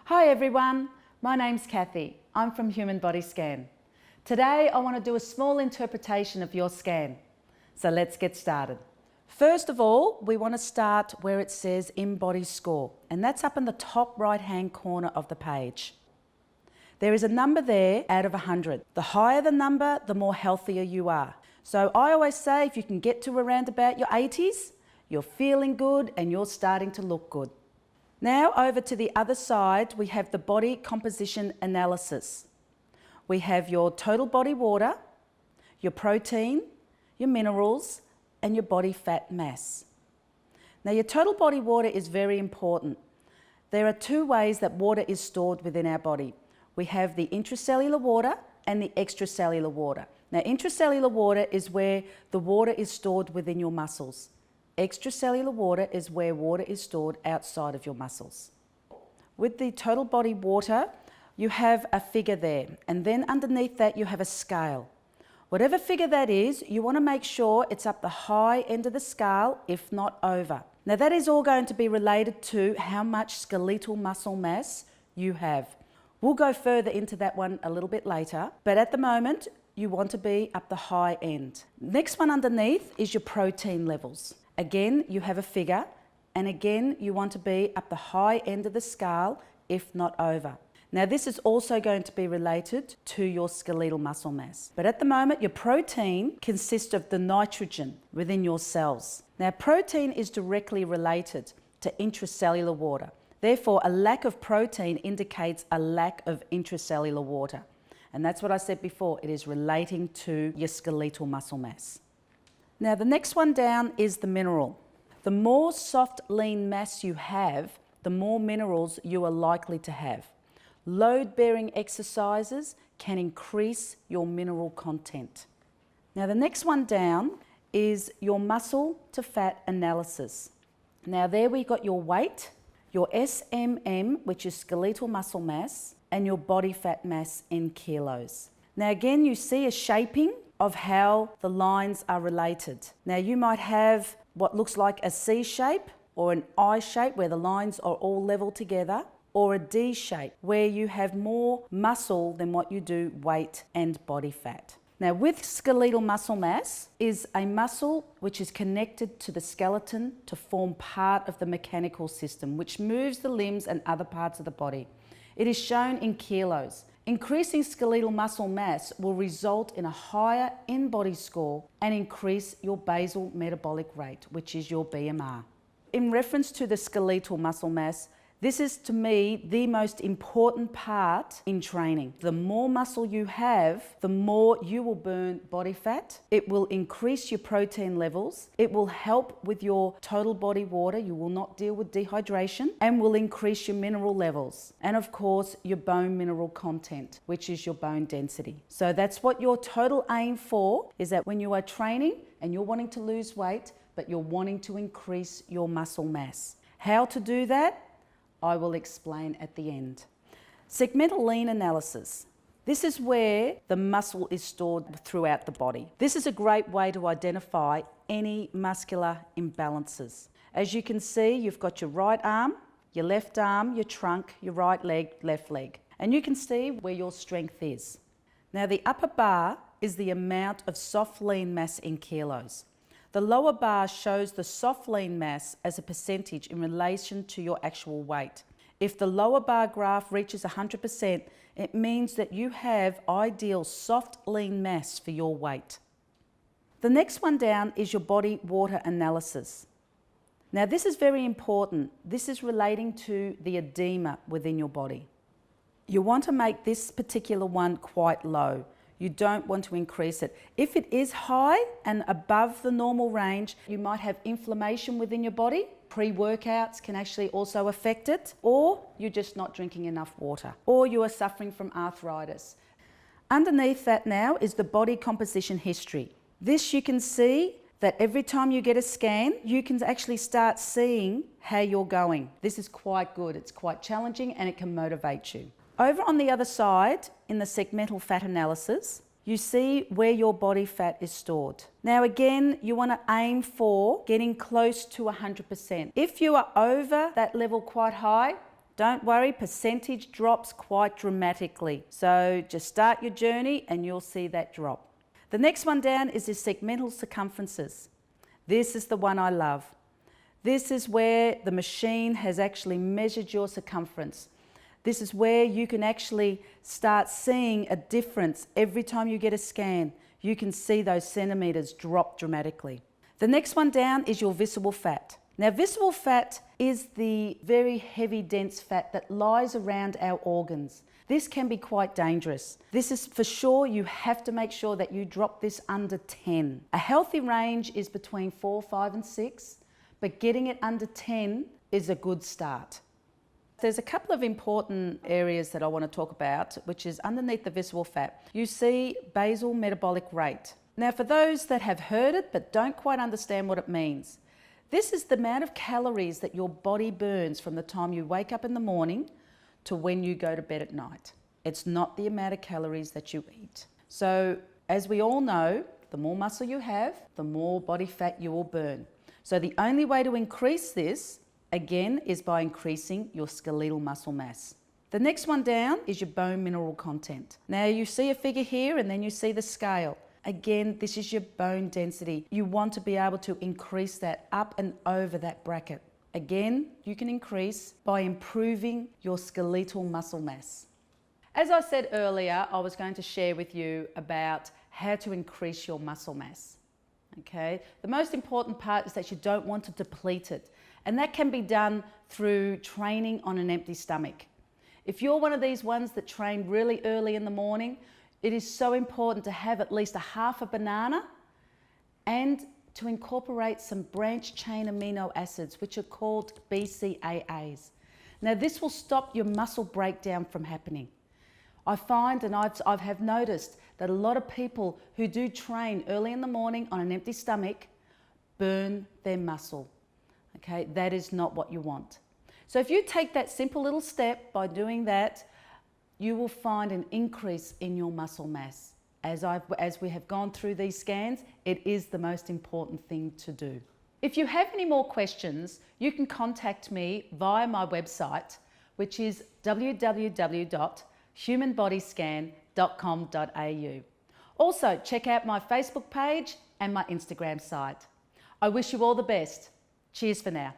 Hi everyone, my name's Kathy. I'm from Human Body Scan. Today I want to do a small interpretation of your scan. So let's get started. First of all, we want to start where it says in-body score, and that's up in the top right-hand corner of the page. There is a number there out of 100. The higher the number, the more healthier you are. So I always say if you can get to around about your 80s, you're feeling good and you're starting to look good. Now over to the other side, we have the body composition analysis. We have your total body water, your protein, your minerals, and your body fat mass. Now your total body water is very important. There are two ways that water is stored within our body. We have the intracellular water and the extracellular water. Now intracellular water is where the water is stored within your muscles. Extracellular water is where water is stored outside of your muscles. With the total body water, you have a figure there, and then underneath that you have a scale. Whatever figure that is, you want to make sure it's up the high end of the scale, if not over. Now that is all going to be related to how much skeletal muscle mass you have. We'll go further into that one a little bit later, but at the moment, you want to be up the high end. Next one underneath is your protein levels. Again, you have a figure, and again, you want to be up the high end of the scale, if not over. Now, this is also going to be related to your skeletal muscle mass. But at the moment, your protein consists of the nitrogen within your cells. Now, protein is directly related to intracellular water. Therefore, a lack of protein indicates a lack of intracellular water. And that's what I said before, it is relating to your skeletal muscle mass. Now the next one down is the mineral. The more soft lean mass you have, the more minerals you are likely to have. Load-bearing exercises can increase your mineral content. Now the next one down is your muscle to fat analysis. Now there we got your weight, your SMM, which is skeletal muscle mass, and your body fat mass in kilos. Now again, you see a shaping of how the lines are related. Now you might have what looks like a C shape or an I shape where the lines are all level together, or a D shape where you have more muscle than what you do weight and body fat. Now with skeletal muscle mass is a muscle which is connected to the skeleton to form part of the mechanical system which moves the limbs and other parts of the body. It is shown in kilos. Increasing skeletal muscle mass will result in a higher in-body score and increase your basal metabolic rate, which is your BMR. In reference to the skeletal muscle mass, this is to me the most important part in training. The more muscle you have, the more you will burn body fat. It will increase your protein levels. It will help with your total body water. You will not deal with dehydration, and will increase your mineral levels. And of course, your bone mineral content, which is your bone density. So that's what your total aim for is, that when you are training and you're wanting to lose weight, but you're wanting to increase your muscle mass. How to do that? I will explain at the end. Segmental lean analysis. This is where the muscle is stored throughout the body. This is a great way to identify any muscular imbalances. As you can see, you've got your right arm, your left arm, your trunk, your right leg, left leg. And you can see where your strength is. Now the upper bar is the amount of soft lean mass in kilos. The lower bar shows the soft lean mass as a percentage in relation to your actual weight. If the lower bar graph reaches 100%, it means that you have ideal soft lean mass for your weight. The next one down is your body water analysis. Now this is very important. This is relating to the edema within your body. You want to make this particular one quite low. You don't want to increase it. If it is high and above the normal range, you might have inflammation within your body. Pre-workouts can actually also affect it, or you're just not drinking enough water, or you are suffering from arthritis. Underneath that now is the body composition history. This you can see that every time you get a scan, you can actually start seeing how you're going. This is quite good. It's quite challenging and it can motivate you. Over on the other side, in the segmental fat analysis, you see where your body fat is stored. Now again, you want to aim for getting close to 100%. If you are over that level quite high, Don't worry, percentage drops quite dramatically. So just start your journey and you'll see that drop. The next one down is the segmental circumferences. This is the one I love. This is where the machine has actually measured your circumference. This is where you can actually start seeing a difference every time you get a scan. You can see those centimetres drop dramatically. The next one down is your visceral fat. Now, visceral fat is the very heavy, dense fat that lies around our organs. This can be quite dangerous. This is for sure, you have to make sure that you drop this under 10. A healthy range is between 4, 5 and 6, but getting it under 10 is a good start. There's a couple of important areas that I want to talk about, which is underneath the visceral fat. You see basal metabolic rate. Now, for those that have heard it but don't quite understand what it means, this is the amount of calories that your body burns from the time you wake up in the morning to when you go to bed at night. It's not the amount of calories that you eat. So, as we all know, the more muscle you have, the more body fat you will burn. So the only way to increase this, again, is by increasing your skeletal muscle mass. The next one down is your bone mineral content. Now you see a figure here and then you see the scale. Again, this is your bone density. You want to be able to increase that up and over that bracket. Again, you can increase by improving your skeletal muscle mass. As I said earlier, I was going to share with you about how to increase your muscle mass. Okay? The most important part is that you don't want to deplete it. And that can be done through training on an empty stomach. If you're one of these ones that train really early in the morning, it is so important to have at least a half a banana and to incorporate some branched chain amino acids, which are called BCAAs. Now, this will stop your muscle breakdown from happening. I find, and I have noticed, that a lot of people who do train early in the morning on an empty stomach burn their muscle. Okay, that is not what you want. So if you take that simple little step by doing that, you will find an increase in your muscle mass. As we have gone through these scans, it is the most important thing to do. If you have any more questions, you can contact me via my website, which is www.humanbodyscan.com.au. Also, check out my Facebook page and my Instagram site. I wish you all the best. Cheers for now.